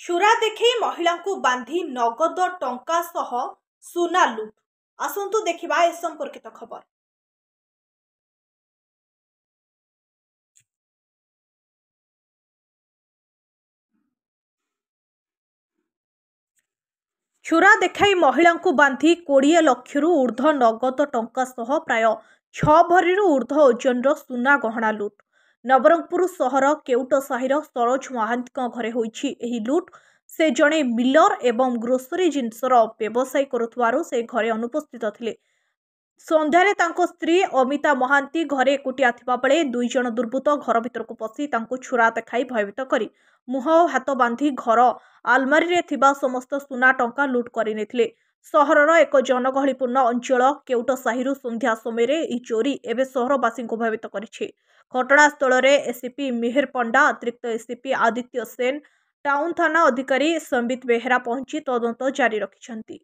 छुरा देखी महिला को बांधी नगद टंका सह सुना लुट। आसंतु देखिबा ए संपर्कित खबर। छुरा देखाई महिला को बांधी 20 लाख ऊर्ध्व नगद टंका सह प्राय 6 भरी ऊर्ध्व ओजन सुना गहना लुट। नवरंगपुर सहर केउट साहिर सरोज महांती घरे होईछि एही लुट। से जणे मिलर एवं ग्रोसरी जिनसर व्यवसाय करुथवारु से घरे अनुपस्थित थिले। संध्यारे तांको स्त्री अमिता महांती घरे एकुटिया थिबा बेले 2 जण दुर्बृत्त घर भितर को पसी तांको छुरा देखाई भयभीत करी मुह और हाथ बांधी घर आलमारी रे थिबा समस्त सुना टंका लुट करि नेथिले। सहरर एक जनगहलीपूर्ण अंचल केउट साहिरु संध्या समय रे चोरी एवं सहरवासी को भयभीत करिछि। घटनास्थल रे एसीपी मिहिर पंडा, अतिरिक्त एसीपी आदित्य सेन, टाउन थाना अधिकारी संबित बेहेरा पहुंची तदंत जारी रखिछंती।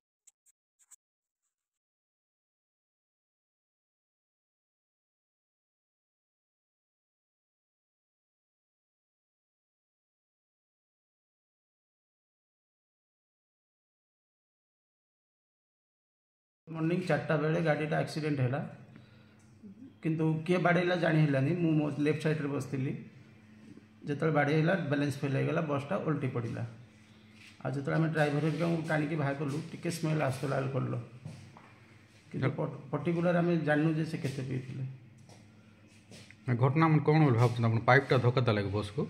मॉर्निंग 4टा बेले गाड़ीटा एक्सीडेंट है किंतु किए बाड़ेला जानी है मो लेफ्ट साइड रे बसती जो बाड़ेला बैलेंस फेल हो गला बसटा उल्टी पड़ा आ जो आम ड्राइवर टाणी बाहर कलु टी स्मेल आसला अल्कोहल कि पर्टिकुलर आम जानू जे से केते पीते घटना मन कौन बोल भाव पाइपटा धक्का देला बस को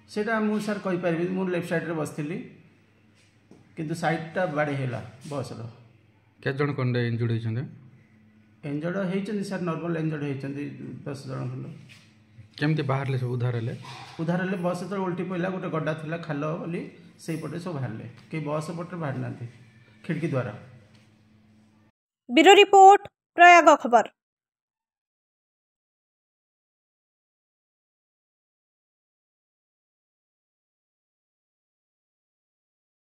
सेटा मु सर कहि परबी मु लेफ्ट साइड रे बसती किंतु साइडटा बाड़े हैला बस रो के जन कंडे इंजुर्ड होइछन्ते इंजर्ड होइछन्ते सर नॉर्मल इंजर्ड होइछन्ते 10 जन खंड केमती बाहरले सब उधार ले बस तो उल्टी पइला गोटे गड्डा थिला खाल बोली सेई पटे सब बाहरले के बस पटे बाहर नांती खिड़की द्वारा। ब्यूरो रिपोर्ट प्रयाग खबर।